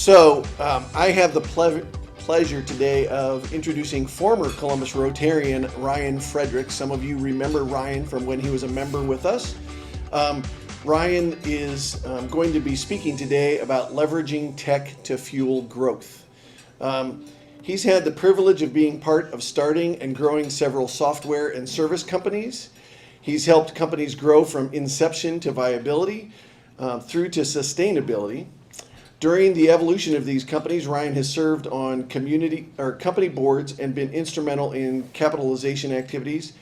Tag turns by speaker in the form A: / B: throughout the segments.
A: I have the pleasure today of introducing former Columbus Rotarian Ryan Frederick. Some of you remember Ryan from when he was a member with us. Ryan is going to be speaking today about leveraging tech to fuel growth. He's had the privilege of being part of starting and growing several software and service companies. He's helped companies grow from inception to viability through to sustainability. During the evolution of these companies, Ryan has served on company boards and been instrumental in capitalization activities.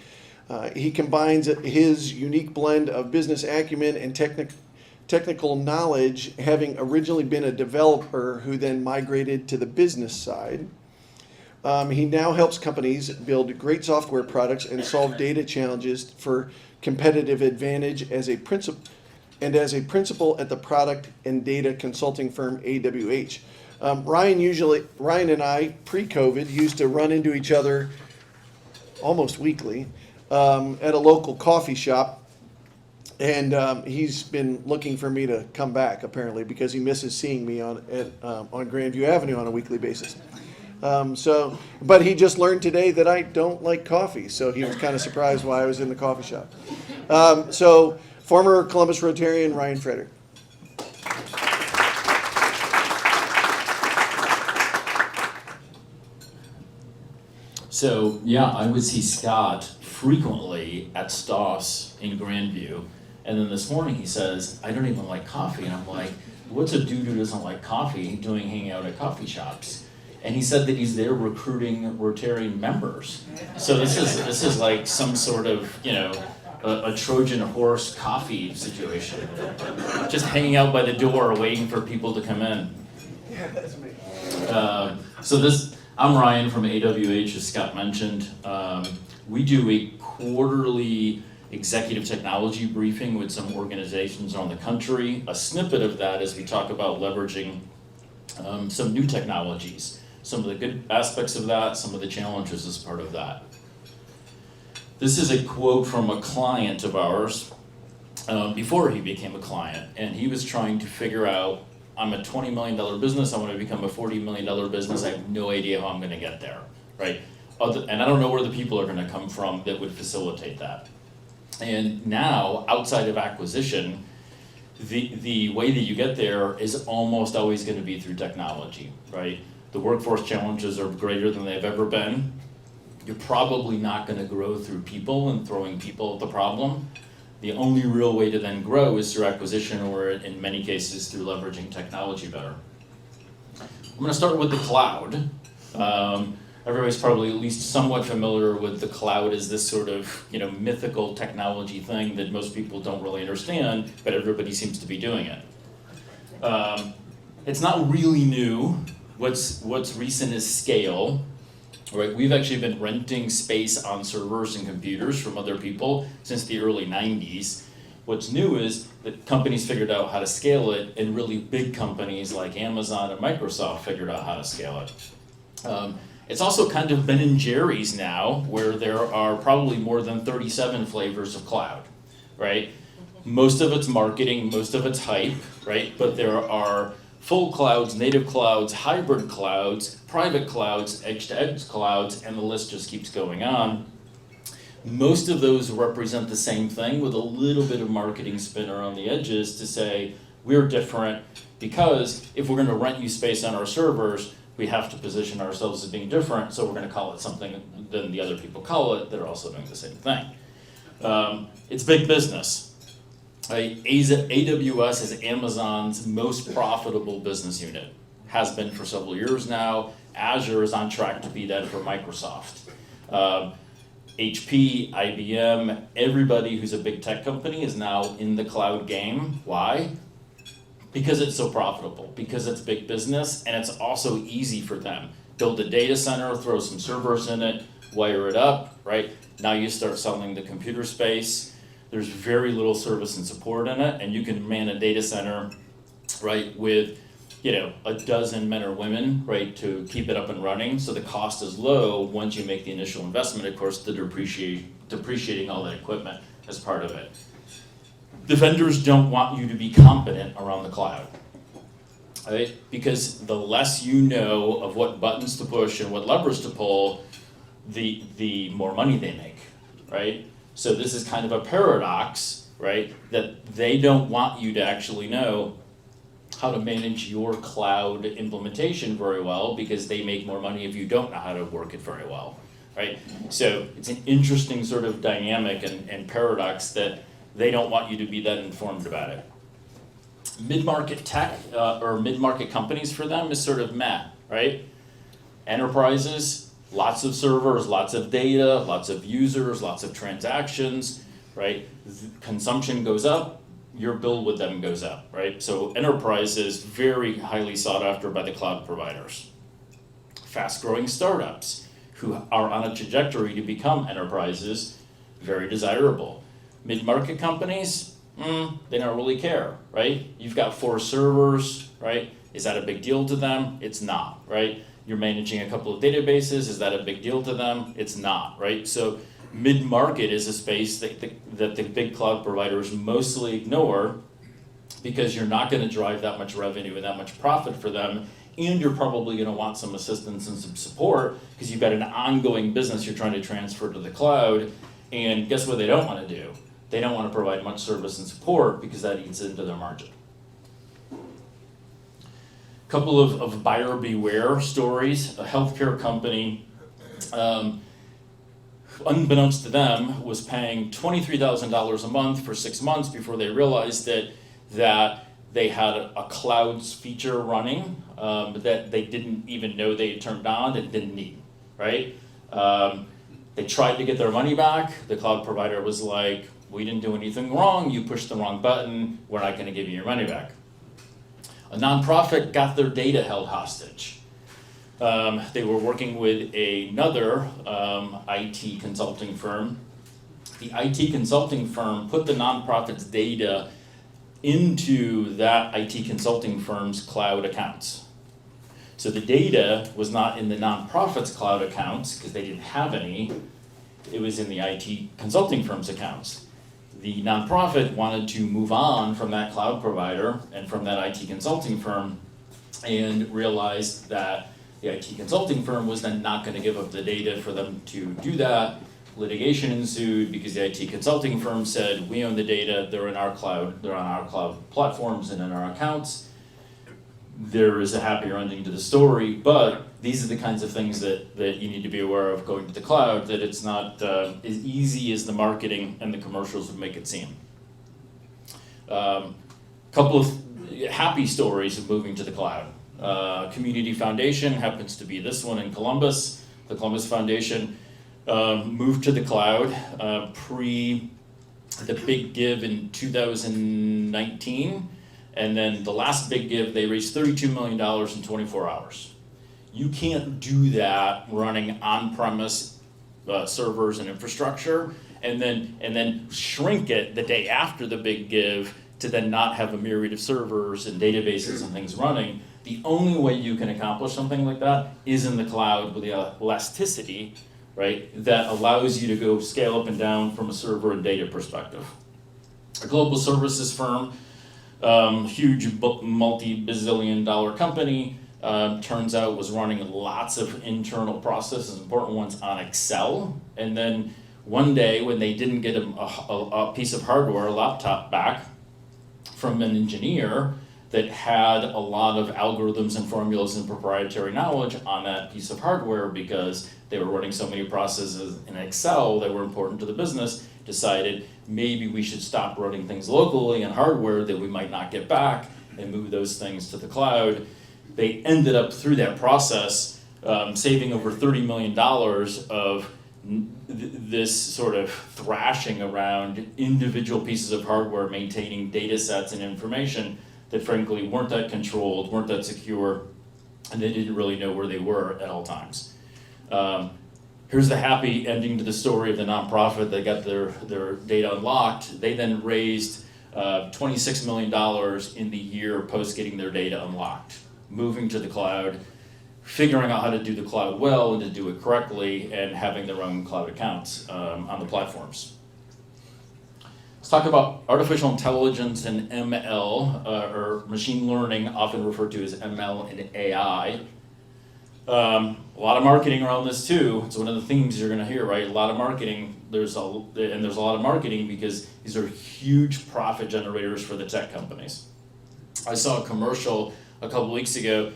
A: He combines his unique blend of business acumen and technical knowledge, having originally been a developer who then migrated to the business side. He now helps companies build great software products and solve data challenges for competitive advantage as a principal at the product and data consulting firm AWH. Ryan and I, pre-COVID, used to run into each other almost weekly at a local coffee shop, and he's been looking for me to come back apparently because he misses seeing me on Grandview Avenue on a weekly basis. But he just learned today that I don't like coffee, so he was kind of surprised why I was in the coffee shop. Former Columbus Rotarian Ryan Frederick.
B: So yeah, I would see Scott frequently at Stoss in Grandview, and then this morning he says, I don't even like coffee, and I'm like, what's a dude who doesn't like coffee doing hanging out at coffee shops? And he said that he's there recruiting Rotarian members. So this is like some sort of, a Trojan horse coffee situation. Just hanging out by the door waiting for people to come in.
A: Yeah, that's me.
B: I'm Ryan from AWH, as Scott mentioned. We do a quarterly executive technology briefing with some organizations around the country. A snippet of that is we talk about leveraging some new technologies, some of the good aspects of that, some of the challenges as part of that. This is a quote from a client of ours before he became a client, and he was trying to figure out, I'm a $20 million business, I want to become a $40 million business, I have no idea how I'm going to get there, right? And I don't know where the people are going to come from that would facilitate that. And now, outside of acquisition, the way that you get there is almost always going to be through technology, right? The workforce challenges are greater than they've ever been. You're probably not going to grow through people and throwing people at the problem. The only real way to then grow is through acquisition, or in many cases through leveraging technology better. I'm going to start with the cloud. Everybody's probably at least somewhat familiar with the cloud as this sort of mythical technology thing that most people don't really understand, but everybody seems to be doing it. It's not really new. What's recent is scale. Right, we've actually been renting space on servers and computers from other people since the early 90s. What's new is that companies figured out how to scale it, and really big companies like Amazon and Microsoft figured out how to scale it. It's also kind of Ben and Jerry's now, where there are probably more than 37 flavors of cloud, right? Most of it's marketing, most of it's hype, right? But there are full clouds, native clouds, hybrid clouds, private clouds, edge-to-edge clouds, and the list just keeps going on. Most of those represent the same thing with a little bit of marketing spin around the edges to say, we're different because if we're going to rent you space on our servers, we have to position ourselves as being different, so we're going to call it something than the other people call it that are also doing the same thing. It's big business. AWS is Amazon's most profitable business unit, has been for several years now. Azure is on track to be that for Microsoft. HP, IBM, everybody who's a big tech company is now in the cloud game. Why? Because it's so profitable, because it's big business, and it's also easy for them. Build a data center, throw some servers in it, wire it up, right? Now you start selling the computer space. There's very little service and support in it, and you can man a data center, right, with a dozen men or women, right, to keep it up and running. So the cost is low once you make the initial investment. Of course, the depreciating all that equipment as part of it. The vendors don't want you to be competent around the cloud. right? Because the less you know of what buttons to push and what levers to pull, the more money they make, right? So this is kind of a paradox, right? That they don't want you to actually know how to manage your cloud implementation very well because they make more money if you don't know how to work it very well, right? So it's an interesting sort of dynamic and paradox that they don't want you to be that informed about it. Mid-market tech or mid-market companies for them is sort of meh, right? Enterprises, lots of servers, lots of data, lots of users, lots of transactions, right? Consumption goes up, your bill with them goes up, right? So enterprise is very highly sought after by the cloud providers. Fast-growing startups who are on a trajectory to become enterprises, very desirable. Mid-market companies, they don't really care, right? You've got 4 servers, right? Is that a big deal to them? It's not, right? You're managing a couple of databases, is that a big deal to them? It's not, right? So mid-market is a space that the big cloud providers mostly ignore because you're not gonna drive that much revenue and that much profit for them, and you're probably gonna want some assistance and some support because you've got an ongoing business you're trying to transfer to the cloud, and guess what they don't wanna do? They don't wanna provide much service and support because that eats into their margin. Couple of buyer beware stories. A healthcare company, unbeknownst to them, was paying $23,000 a month for 6 months before they realized that they had a clouds feature running that they didn't even know they had turned on and didn't need, right? They tried to get their money back. The cloud provider was like, we didn't do anything wrong, you pushed the wrong button, we're not gonna give you your money back. A nonprofit got their data held hostage. They were working with another IT consulting firm. The IT consulting firm put the nonprofit's data into that IT consulting firm's cloud accounts. So the data was not in the nonprofit's cloud accounts because they didn't have any, it was in the IT consulting firm's accounts. The nonprofit wanted to move on from that cloud provider and from that IT consulting firm and realized that the IT consulting firm was then not going to give up the data for them to do that. Litigation ensued because the IT consulting firm said, we own the data, they're in our cloud, they're on our cloud platforms and in our accounts. There is a happier ending to the story, but these are the kinds of things that you need to be aware of going to the cloud, that it's not as easy as the marketing and the commercials would make it seem. Couple of happy stories of moving to the cloud. Community Foundation happens to be this one in Columbus. The Columbus Foundation moved to the cloud pre the big give in 2019. And then the last big give, they raised $32 million in 24 hours. You can't do that running on-premise servers and infrastructure and then shrink it the day after the big give to then not have a myriad of servers and databases and things running. The only way you can accomplish something like that is in the cloud with the elasticity, right, that allows you to go scale up and down from a server and data perspective. A global services firm, huge multi-bazillion dollar company, turns out was running lots of internal processes, important ones on Excel. And then one day when they didn't get a piece of hardware, a laptop back from an engineer that had a lot of algorithms and formulas and proprietary knowledge on that piece of hardware because they were running so many processes in Excel that were important to the business, decided maybe we should stop running things locally and hardware that we might not get back and move those things to the cloud. They ended up through that process saving over $30 million of this sort of thrashing around individual pieces of hardware, maintaining data sets and information that frankly weren't that controlled, weren't that secure, and they didn't really know where they were at all times. Here's the happy ending to the story of the nonprofit. They got their data unlocked. They then raised $26 million in the year post getting their data unlocked, moving to the cloud, figuring out how to do the cloud well and to do it correctly, and having their own cloud accounts on the platforms. Let's talk about artificial intelligence and ML, or machine learning, often referred to as ML and AI. A lot of marketing around this too. It's one of the themes you're going to hear, right? A lot of marketing. There's a lot of marketing because these are huge profit generators for the tech companies. I saw a commercial a couple weeks ago.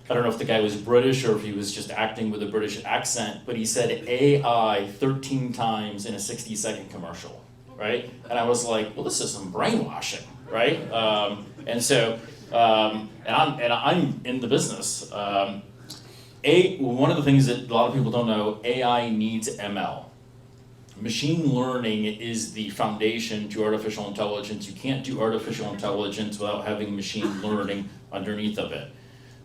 B: I don't know if the guy was British or if he was just acting with a British accent, but he said AI 13 times in a 60-second commercial, right? And I was like, well, this is some brainwashing, right? I'm in the business. One of the things that a lot of people don't know, AI needs ML. Machine learning is the foundation to artificial intelligence. You can't do artificial intelligence without having machine learning underneath of it.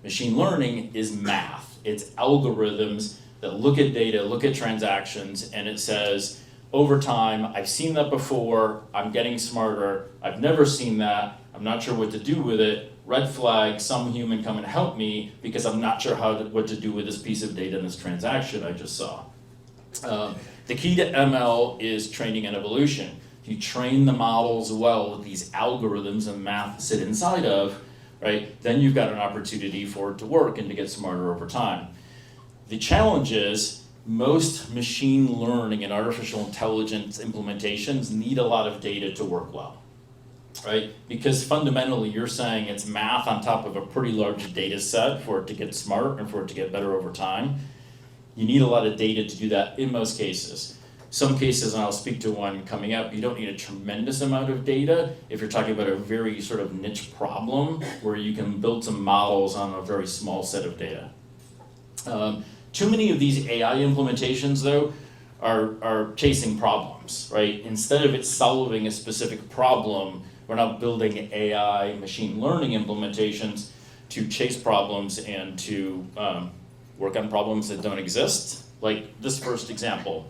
B: Machine learning is math. It's algorithms that look at data, look at transactions, and it says, over time, I've seen that before, I'm getting smarter, I've never seen that, I'm not sure what to do with it, red flag, some human come and help me because I'm not sure what to do with this piece of data in this transaction I just saw. The key to ML is training and evolution. If you train the models well with these algorithms and math sit inside of, right, then you've got an opportunity for it to work and to get smarter over time. The challenge is most machine learning and artificial intelligence implementations need a lot of data to work well, right? Because fundamentally you're saying it's math on top of a pretty large data set for it to get smart and for it to get better over time. You need a lot of data to do that in most cases. Some cases, and I'll speak to one coming up, you don't need a tremendous amount of data if you're talking about a very sort of niche problem where you can build some models on a very small set of data. Too many of these AI implementations, though, are chasing problems, right? Instead of it solving a specific problem, we're now building AI machine learning implementations to chase problems and to work on problems that don't exist. Like this first example.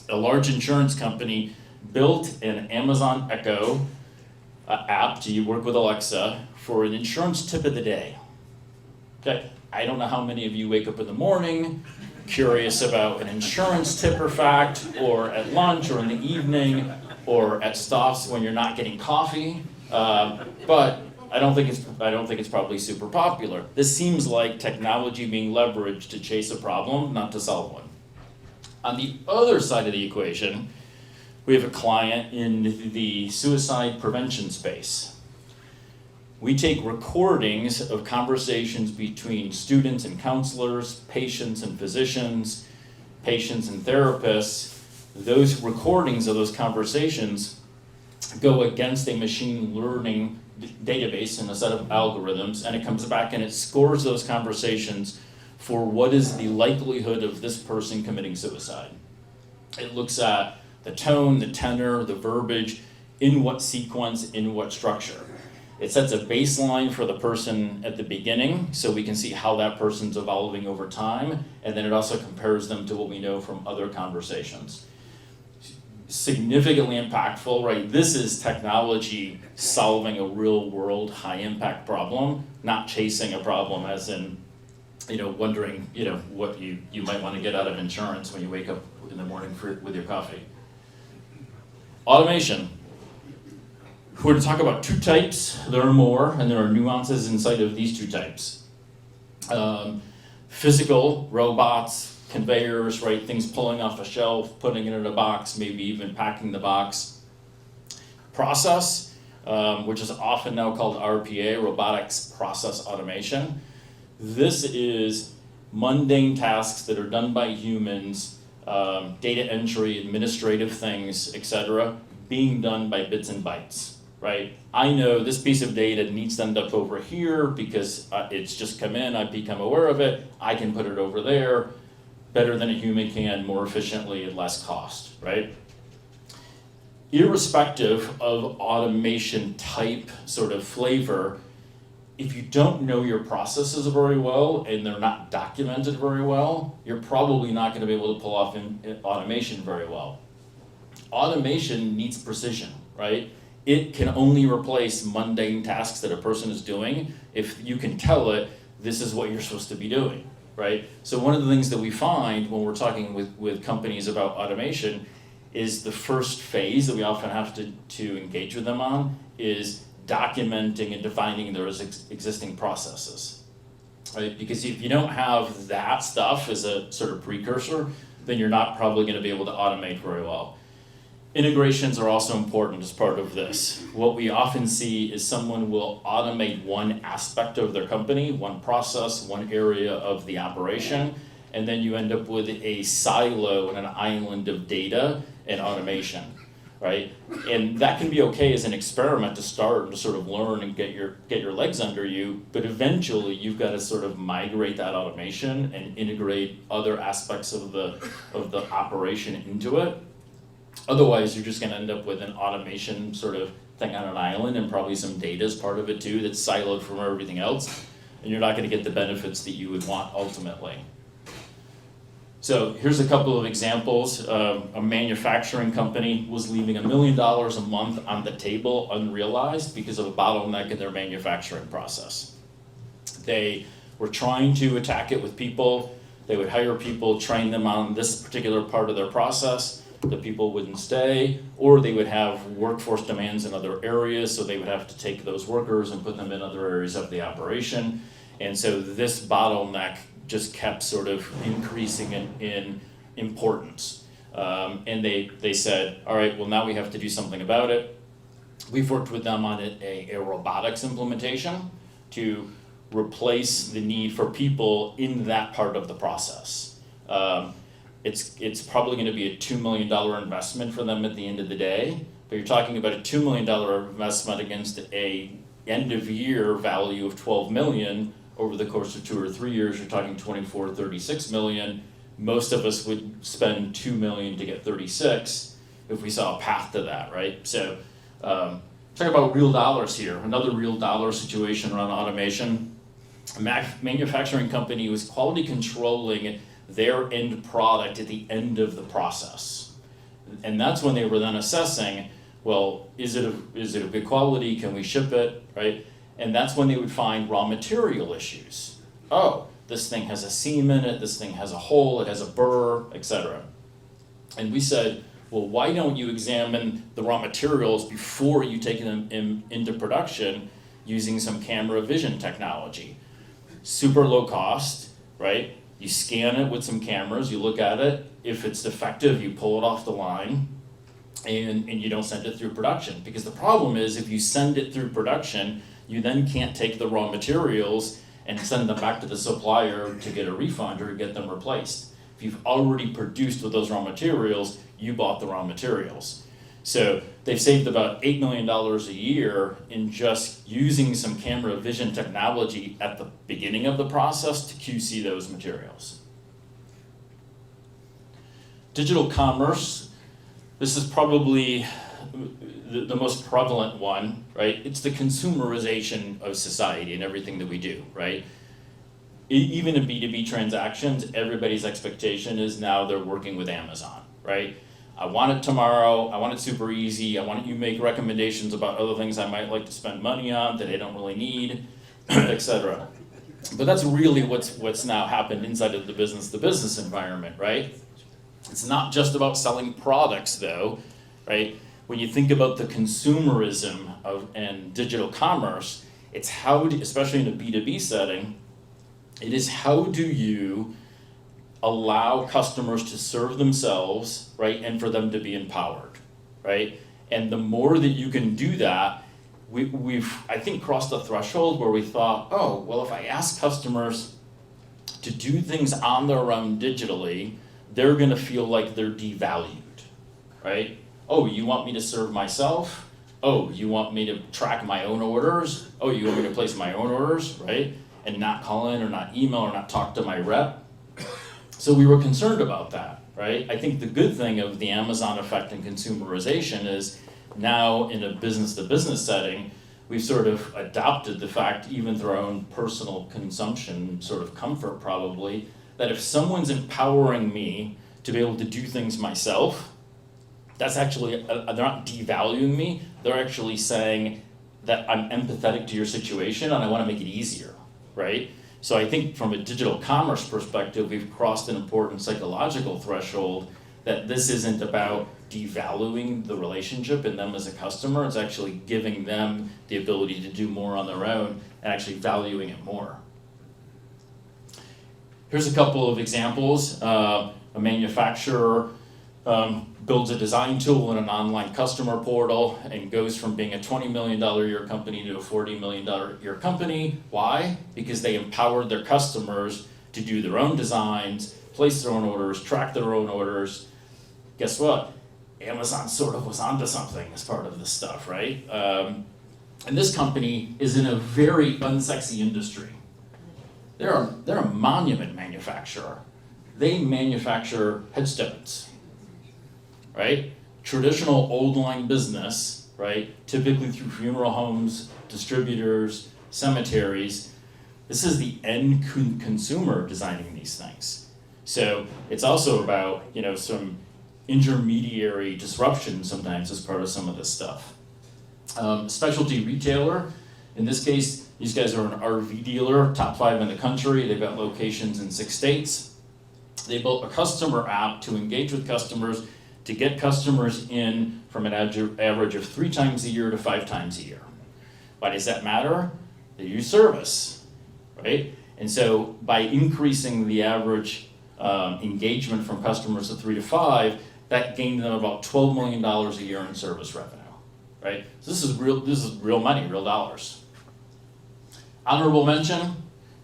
B: A large insurance company built an Amazon Echo app to work with Alexa for an insurance tip of the day. Okay, I don't know how many of you wake up in the morning curious about an insurance tip or fact, or at lunch, or in the evening, or at stops when you're not getting coffee. But I don't think it's probably super popular. This seems like technology being leveraged to chase a problem, not to solve one. On the other side of the equation, we have a client in the suicide prevention space. We take recordings of conversations between students and counselors, patients and physicians, patients and therapists. Those recordings of those conversations go against a machine learning database and a set of algorithms, and it comes back and it scores those conversations for what is the likelihood of this person committing suicide. It looks at the tone, the tenor, the verbiage, in what sequence, in what structure. It sets a baseline for the person at the beginning so we can see how that person's evolving over time, and then it also compares them to what we know from other conversations. Significantly impactful, right? This is technology solving a real world high impact problem, not chasing a problem as in, wondering, what you might want to get out of insurance when you wake up in the morning with your coffee. Automation. We're going to talk about two types. There are more, and there are nuances inside of these two types. Physical robots, conveyors, right? Things pulling off a shelf, putting it in a box, maybe even packing the box. Process, which is often now called RPA, Robotics Process Automation. This is mundane tasks that are done by humans, data entry, administrative things, etc., being done by bits and bytes, right? I know this piece of data needs to end up over here because it's just come in, I've become aware of it, I can put it over there better than a human can, more efficiently at less cost, right? Irrespective of automation type, sort of flavor, if you don't know your processes very well and they're not documented very well, you're probably not going to be able to pull off automation very well. Automation needs precision, right? It can only replace mundane tasks that a person is doing if you can tell it, this is what you're supposed to be doing, right? So one of the things that we find when we're talking with companies about automation is the first phase that we often have to engage with them on is documenting and defining their existing processes, right? Because if you don't have that stuff as a sort of precursor, then you're not probably going to be able to automate very well. Integrations are also important as part of this. What we often see is someone will automate one aspect of their company, one process, one area of the operation, and then you end up with a silo and an island of data and automation, right? And that can be okay as an experiment to start and to sort of learn and get your legs under you, but eventually you've got to sort of migrate that automation and integrate other aspects of the operation into it. Otherwise, you're just going to end up with an automation sort of thing on an island, and probably some data is part of it too that's siloed from everything else, and you're not going to get the benefits that you would want ultimately. So here's a couple of examples. A manufacturing company was leaving $1 million a month on the table unrealized because of a bottleneck in their manufacturing process. They were trying to attack it with people. They would hire people, train them on this particular part of their process. The people wouldn't stay, or they would have workforce demands in other areas, so they would have to take those workers and put them in other areas of the operation. And so this bottleneck just kept sort of increasing in importance. And they said, all right, well, now we have to do something about it. We've worked with them on a robotics implementation to replace the need for people in that part of the process. It's probably going to be a $2 million investment for them at the end of the day, but you're talking about a $2 million investment against a end of year value of $12 million. Over the course of 2 or 3 years, you're talking 24, 36 million. Most of us would spend 2 million to get 36 if we saw a path to that, right? So talk about real dollars here. Another real dollar situation around automation. A manufacturing company was quality controlling their end product at the end of the process. And that's when they were then assessing, well, is it a good quality? Can we ship it, right? And that's when they would find raw material issues. Oh, this thing has a seam in it, this thing has a hole, it has a burr, etc. And we said, well, why don't you examine the raw materials before you take them into production using some camera vision technology? Super low cost, right? You scan it with some cameras, you look at it. If it's defective, you pull it off the line, and you don't send it through production. Because the problem is, if you send it through production, you then can't take the raw materials and send them back to the supplier to get a refund or get them replaced. If you've already produced with those raw materials, you bought the raw materials. So they've saved about $8 million a year in just using some camera vision technology at the beginning of the process to QC those materials. Digital commerce, this is probably the most prevalent one, right? It's the consumerization of society and everything that we do, right? Even in B2B transactions, everybody's expectation is now they're working with Amazon, right? I want it tomorrow, I want it super easy, I want you to make recommendations about other things I might like to spend money on that I don't really need, etc. But that's really what's now happened inside of the business environment, right? It's not just about selling products though, right? When you think about the consumerism and digital commerce, it's how, especially in a B2B setting, it is how do you allow customers to serve themselves, right, and for them to be empowered, right? And the more that you can do that, we've, I think, crossed the threshold where we thought, oh, well, if I ask customers to do things on their own digitally, they're gonna feel like they're devalued, right? Oh, you want me to serve myself? Oh, you want me to track my own orders? Oh, you want me to place my own orders, right? And not call in or not email or not talk to my rep? So we were concerned about that, right? I think the good thing of the Amazon effect and consumerization is now in a business-to-business setting, we've sort of adopted the fact, even through our own personal consumption, sort of comfort probably, that if someone's empowering me to be able to do things myself, that's actually, they're not devaluing me, they're actually saying that I'm empathetic to your situation and I want to make it easier, right? So I think from a digital commerce perspective, we've crossed an important psychological threshold that this isn't about devaluing the relationship and them as a customer, it's actually giving them the ability to do more on their own and actually valuing it more. Here's a couple of examples. A manufacturer builds a design tool in an online customer portal and goes from being a $20 million a year company to a $40 million a year company. Why? Because they empowered their customers to do their own designs, place their own orders, track their own orders. Guess what? Amazon sort of was onto something as part of this stuff, right? And this company is in a very unsexy industry. They're a monument manufacturer. They manufacture headstones, right? Traditional old line business, right? Typically through funeral homes, distributors, cemeteries. This is the end consumer designing these things. So it's also about, some intermediary disruption sometimes as part of some of this stuff. Specialty retailer, in this case, these guys are an RV dealer, top 5 in the country. They've got locations in 6 states. They built a customer app to engage with customers, to get customers in from an average of 3 times a year to 5 times a year. Why does that matter? They use service, right? And so by increasing the average engagement from customers to 3 to 5, that gained them about $12 million a year in service revenue, right? So this is real money, real dollars. Honorable mention,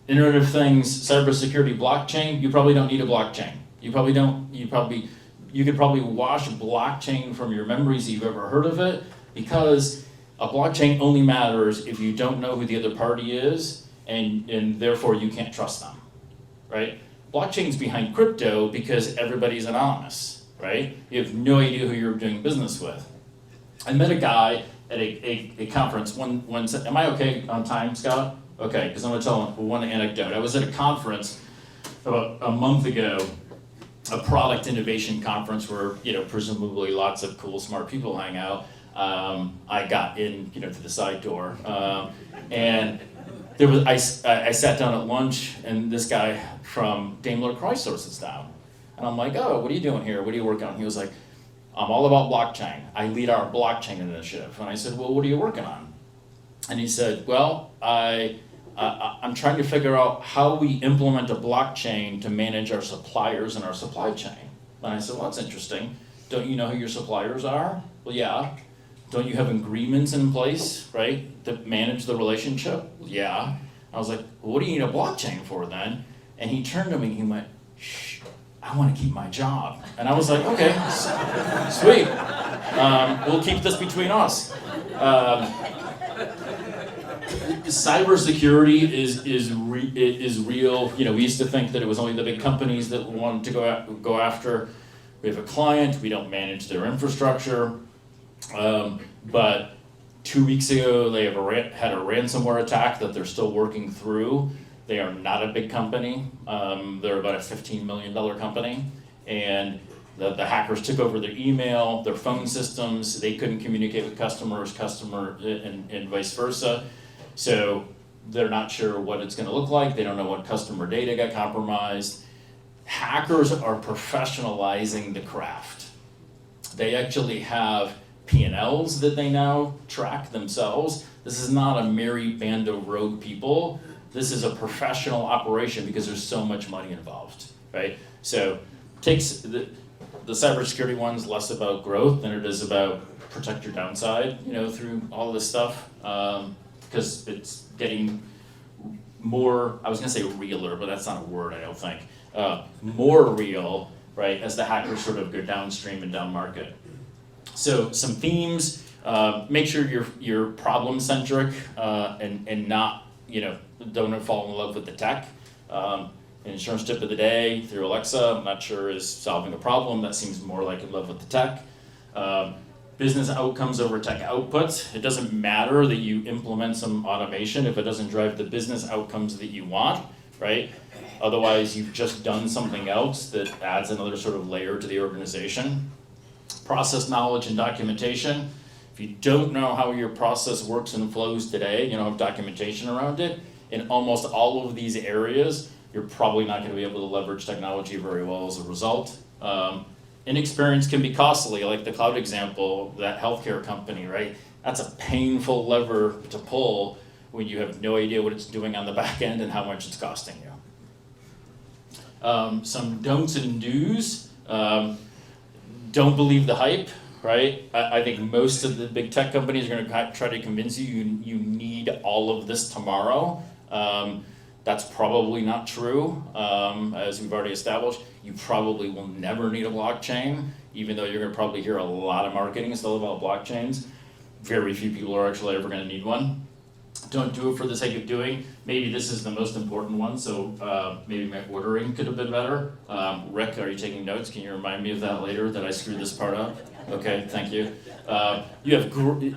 B: Internet of Things, cybersecurity, blockchain. You probably don't need a blockchain. You could probably wash blockchain from your memories if you've ever heard of it, because a blockchain only matters if you don't know who the other party is, and therefore you can't trust them, right? Blockchain's behind crypto because everybody's anonymous, right? You have no idea who you're doing business with. I met a guy at a conference am I okay on time, Scott? Okay, because I'm gonna tell one anecdote. I was at a conference about a month ago, a product innovation conference where, presumably lots of cool, smart people hang out. I got in, to the side door, and I sat down at lunch, and this guy from Daimler Chrysler sits down, and I'm like, oh, what are you doing here? What are you working on? He was like, I'm all about blockchain. I lead our blockchain initiative. And I said, well, what are you working on? And he said, well, I'm trying to figure out how we implement a blockchain to manage our suppliers and our supply chain. And I said, well, that's interesting. Don't you know who your suppliers are? Well, yeah. Don't you have agreements in place, right, that manage the relationship? Well, yeah. I was like, well, what do you need a blockchain for then? And he turned to me and he went, shh, I want to keep my job. And I was like, okay, sweet. We'll keep this between us. Cybersecurity is real. We used to think that it was only the big companies that wanted to go after. We have a client, we don't manage their infrastructure, but 2 weeks ago they had a ransomware attack that they're still working through. They are not a big company. They're about a $15 million company, and the hackers took over their email, their phone systems. They couldn't communicate with customers, and vice versa. So they're not sure what it's going to look like. They don't know what customer data got compromised. Hackers are professionalizing the craft. They actually have P&Ls that they now track themselves. This is not a merry band of rogue people. This is a professional operation because there's so much money involved, right? So takes the cybersecurity one's less about growth than it is about protect your downside, through all this stuff. Because it's getting more, I was gonna say realer, but that's not a word, I don't think. More real, right, as the hackers sort of go downstream and down market. So some themes, make sure you're problem-centric and not, don't fall in love with the tech. An insurance tip of the day through Alexa, I'm not sure is solving a problem. That seems more like in love with the tech. Business outcomes over tech outputs. It doesn't matter that you implement some automation if it doesn't drive the business outcomes that you want, right? Otherwise, you've just done something else that adds another sort of layer to the organization. Process knowledge and documentation. If you don't know how your process works and flows today, you don't have documentation around it, in almost all of these areas, you're probably not going to be able to leverage technology very well as a result. inexperience can be costly, like the cloud example, that healthcare company, right? That's a painful lever to pull when you have no idea what it's doing on the back end and how much it's costing you. Some don'ts and do's. Don't believe the hype, right? I think most of the big tech companies are going to try to convince you need all of this tomorrow. That's probably not true, as we've already established. You probably will never need a blockchain, even though you're going to probably hear a lot of marketing still about blockchains. Very few people are actually ever going to need one. Don't do it for the sake of doing. Maybe this is the most important one, so maybe my ordering could have been better. Rick, are you taking notes? Can you remind me of that later, that I screwed this part up? Okay, thank you. You have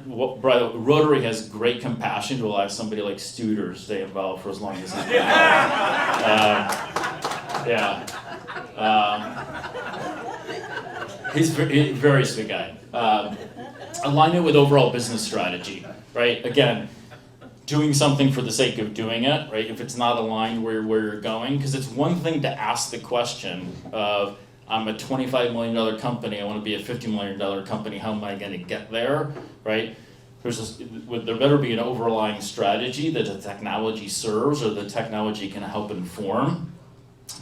B: Rotary has great compassion to allow somebody like Studer to stay involved for as long as he's been. Yeah. He's a very sweet guy. Alignment with overall business strategy, right? Again, doing something for the sake of doing it, right? If it's not aligned where you're going, because it's one thing to ask the question of, I'm a $25 million company, I want to be a $50 million company, how am I going to get there, right? There better be an overlying strategy that the technology serves or the technology can help inform.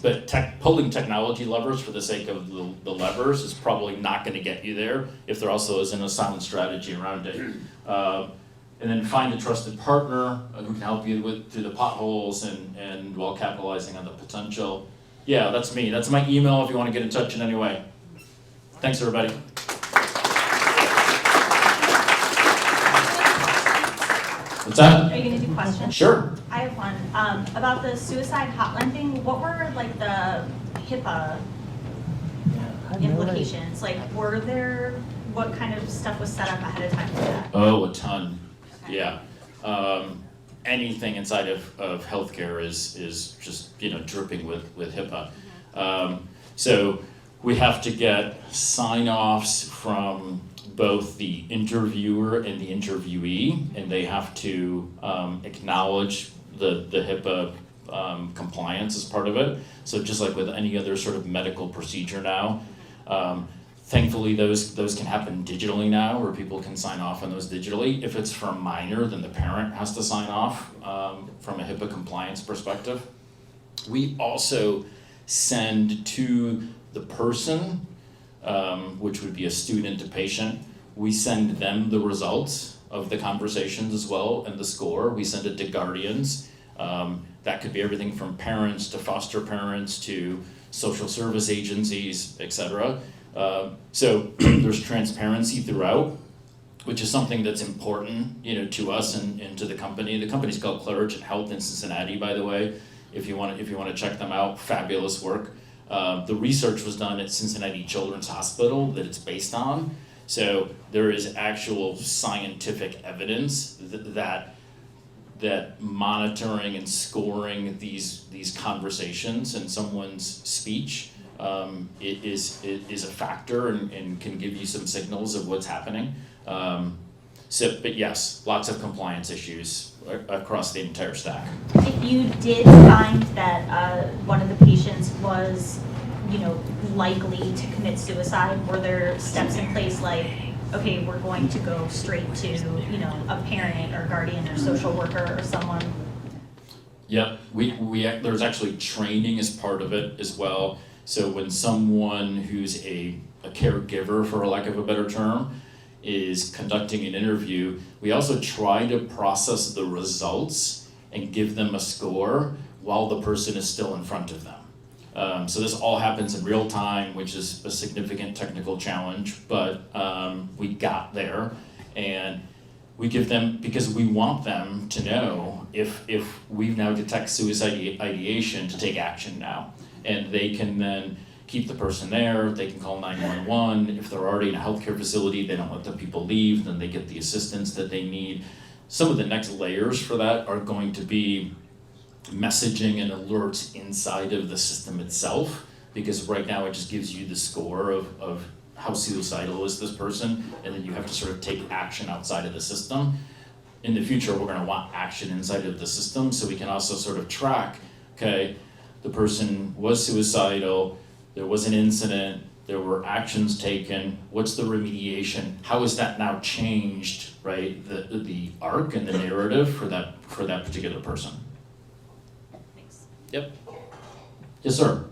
B: But pulling technology levers for the sake of the levers is probably not going to get you there if there also isn't a sound strategy around it. And then find a trusted partner who can help you through the potholes and while capitalizing on the potential. Yeah, that's me. That's my email if you want to get in touch in any way. Thanks, everybody. What's that?
C: Are you going to do questions?
B: Sure.
C: I have one. About the suicide hotline thing, what were like the Hipaa implications? Like, what kind of stuff was set up ahead of time for that?
B: Oh, a ton.
C: Okay.
B: Yeah. Anything inside of healthcare is just, dripping with HIPAA. So we have to get sign-offs from both the interviewer and the interviewee, and they have to acknowledge the HIPAA compliance as part of it. So just like with any other sort of medical procedure now, thankfully those can happen digitally now, where people can sign off on those digitally. If it's for a minor, then the parent has to sign off from a HIPAA compliance perspective. We also send to the person, which would be a student, a patient, we send them the results of the conversations as well and the score. We send it to guardians. That could be everything from parents to foster parents to social service agencies, etc. So there's transparency throughout, which is something that's important, to us and to the company. The company's called Claridgeant Health in Cincinnati, by the way. If you want to check them out, fabulous work. The research was done at Cincinnati Children's Hospital that it's based on. So there is actual scientific evidence that monitoring and scoring these conversations and someone's speech is a factor and can give you some signals of what's happening. But yes, lots of compliance issues across the entire stack.
C: If you did find that one of the patients was, likely to commit suicide, were there steps in place like, okay, we're going to go straight to, a parent or guardian or social worker or someone?
B: Yep, there's actually training as part of it as well. So when someone who's a caregiver, for lack of a better term, is conducting an interview, we also try to process the results and give them a score while the person is still in front of them. So this all happens in real time, which is a significant technical challenge, but we got there, and we give them, because we want them to know if we've now detect suicide ideation, to take action now. And they can then keep the person there, they can call 911. If they're already in a healthcare facility, they don't let the people leave, then they get the assistance that they need. Some of the next layers for that are going to be messaging and alerts inside of the system itself, because right now it just gives you the score of how suicidal is this person, and then you have to sort of take action outside of the system. In the future, we're going to want action inside of the system, so we can also sort of track, okay, the person was suicidal, there was an incident, there were actions taken, what's the remediation, how has that now changed, right, the arc and the narrative for that particular person?
C: Thanks.
B: Yep. Yes, sir.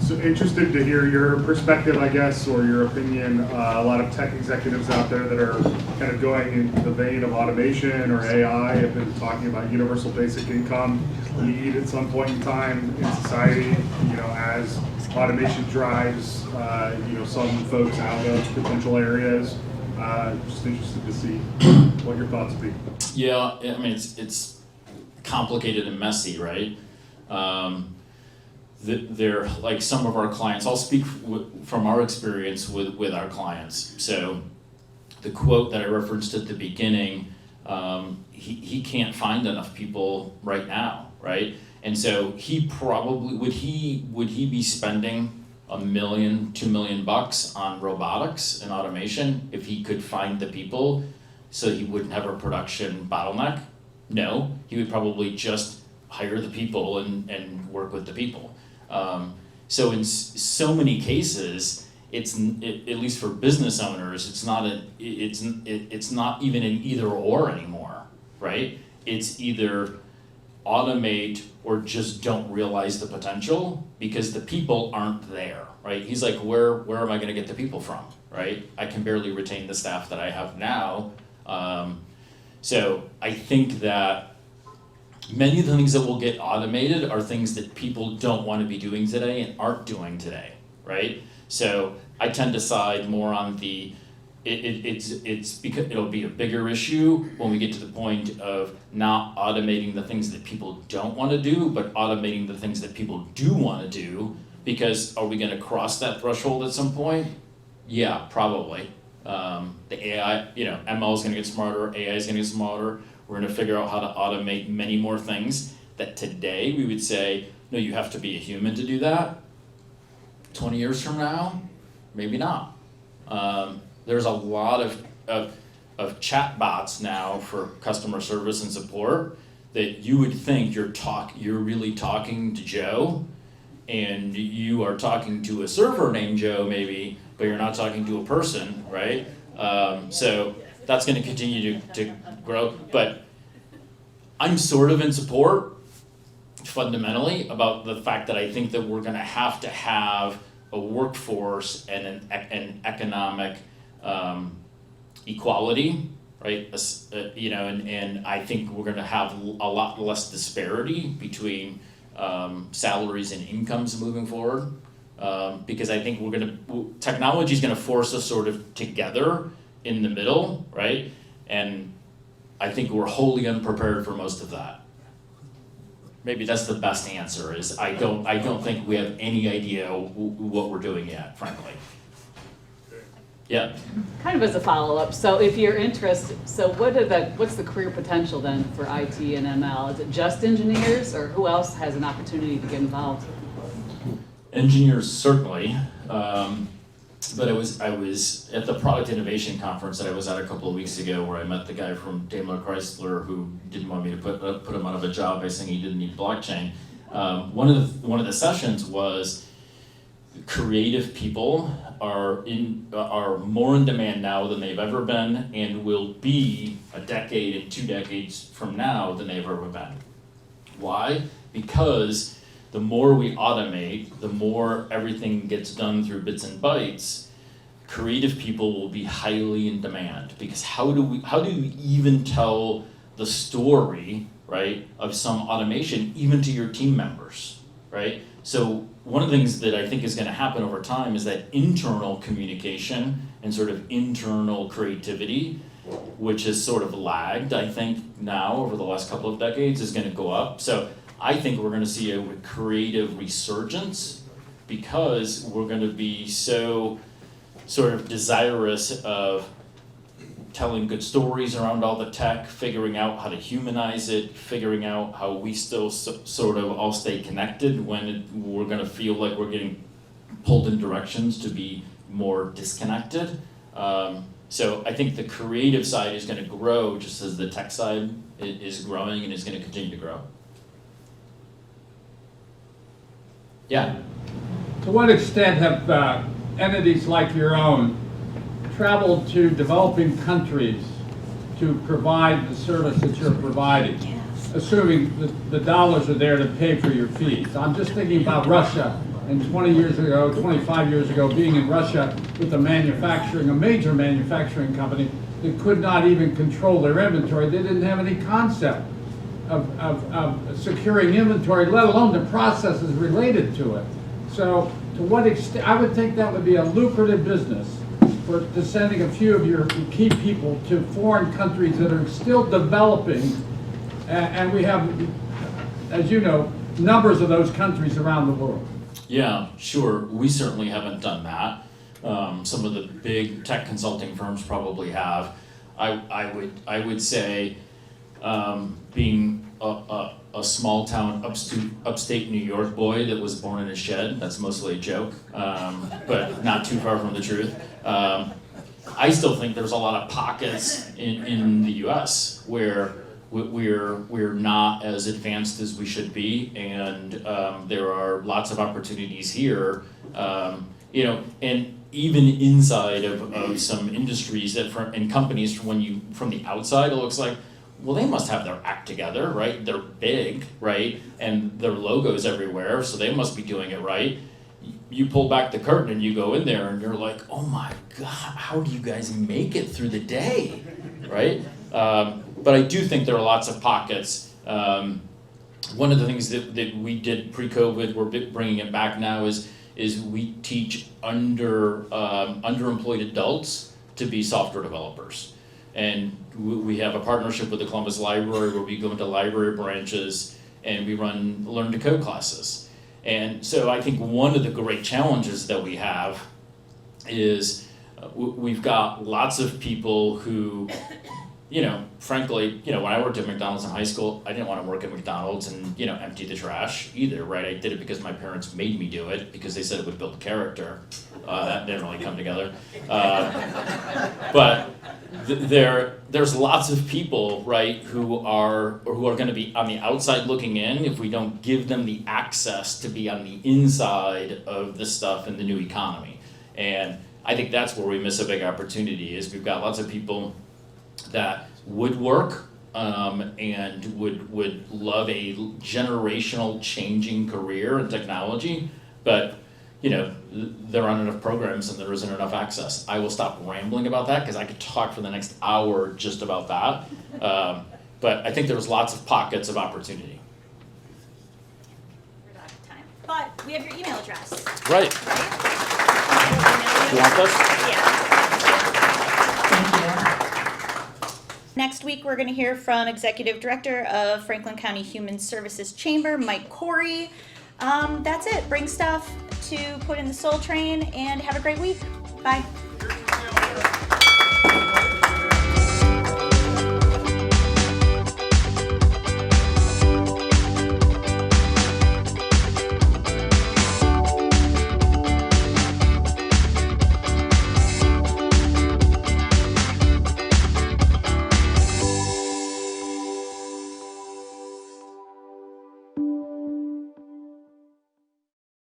D: So interested to hear your perspective, I guess, or your opinion. A lot of tech executives out there that are kind of going in the vein of automation or AI have been talking about universal basic income need at some point in time in society, as automation drives, some folks out of potential areas. Just interested to see what your thoughts would be.
B: Yeah, I mean, it's complicated and messy, right? They're like some of our clients. I'll speak from our experience with our clients. So the quote that I referenced at the beginning, he can't find enough people right now, right? And so he probably would he be spending $1 million, $2 million on robotics and automation if he could find the people so he wouldn't have a production bottleneck? No, he would probably just hire the people and work with the people. So in so many cases, at least for business owners, it's not even an either or anymore, right? It's either automate or just don't realize the potential because the people aren't there, right? He's like, where am I going to get the people from, right? I can barely retain the staff that I have now. So I think that many of the things that will get automated are things that people don't want to be doing today and aren't doing today, right? So I tend to side more on it's because it'll be a bigger issue when we get to the point of not automating the things that people don't want to do, but automating the things that people do want to do. Because are we going to cross that threshold at some point? Yeah, probably. The AI, ML is going to get smarter, AI is going to get smarter. We're going to figure out how to automate many more things that today we would say, no, you have to be a human to do that. 20 years from now, maybe not. There's a lot of chat bots now for customer service and support that you would think you're really talking to Joe, and you are talking to a server named Joe maybe, but you're not talking to a person, right? So that's going to continue to grow, but I'm sort of in support fundamentally about the fact that I think that we're going to have a workforce and an economic equality, right? And I think we're going to have a lot less disparity between salaries and incomes moving forward, because I think technology is going to force us sort of together in the middle, right? And I think we're wholly unprepared for most of that. Maybe that's the best answer. Is I don't think we have any idea what we're doing yet, frankly. Yeah.
E: Kind of as a follow-up, so if you're interested, so what's the career potential then for IT and ML? Is it just engineers, or who else has an opportunity to get involved?
B: Engineers certainly, but I was at the product innovation conference that I was at a couple of weeks ago, where I met the guy from Daimler Chrysler who didn't want me to put him out of a job by saying he didn't need blockchain. One of the sessions was creative people are more in demand now than they've ever been, and will be a decade and 2 decades from now than they've ever been. Why? Because the more we automate, the more everything gets done through bits and bytes. Creative people will be highly in demand, because how do you even tell the story, right, of some automation even to your team members, right? So one of the things that I think is going to happen over time is that internal communication and sort of internal creativity, which has sort of lagged, I think, now over the last couple of decades, is going to go up. So I think we're going to see a creative resurgence, because we're going to be so sort of desirous of telling good stories around all the tech, figuring out how to humanize it, figuring out how we still sort of all stay connected when we're going to feel like we're getting pulled in directions to be more disconnected. So I think the creative side is going to grow just as the tech side is growing and is going to continue to grow. Yeah.
F: To what extent have entities like your own travel to developing countries to provide the service that you're providing, assuming that the dollars are there to pay for your fees. I'm just thinking about Russia, and 20 years ago, 25 years ago, being in Russia with a major manufacturing company that could not even control their inventory. They didn't have any concept of securing inventory, let alone the processes related to it. So to what extent, I would think that would be a lucrative business for sending a few of your key people to foreign countries that are still developing, and we have, as you know, numbers of those countries around the world.
B: Yeah, sure. We certainly haven't done that. Some of the big tech consulting firms probably have. I would say, being a small town upstate New York boy that was born in a shed, that's mostly a joke, but not too far from the truth. I still think there's a lot of pockets in the U.S. where we're not as advanced as we should be, and there are lots of opportunities here, and even inside of some industries and companies, from the outside, it looks like, well, they must have their act together, right? They're big, right? And their logo's everywhere, so they must be doing it right. You pull back the curtain and you go in there and you're like, oh my God, how do you guys make it through the day, right? But I do think there are lots of pockets. One of the things that we did pre-COVID, we're bringing it back now, is we teach underemployed adults to be software developers. And we have a partnership with the Columbus Library where we go into library branches and we run learn to code classes. And so I think one of the great challenges that we have is we've got lots of people who, frankly, when I worked at McDonald's in high school, I didn't want to work at McDonald's and, empty the trash either, right? I did it because my parents made me do it because they said it would build character. That didn't really come together. But there's lots of people, right, who are going to be on the outside looking in if we don't give them the access to be on the inside of the stuff in the new economy. And I think that's where we miss a big opportunity, is we've got lots of people that would work and would love a generational changing career in technology, but there aren't enough programs and there isn't enough access. I will stop rambling about that because I could talk for the next hour just about that. But I think there's lots of pockets of opportunity.
C: We're out of time. But we have your email address.
B: Right. You want this?
C: Yeah. Next week, we're going to hear from Executive Director of Franklin County Human Services Chamber, Mike Corey. That's it. Bring stuff to put in the Soul Train and have a great week. Bye.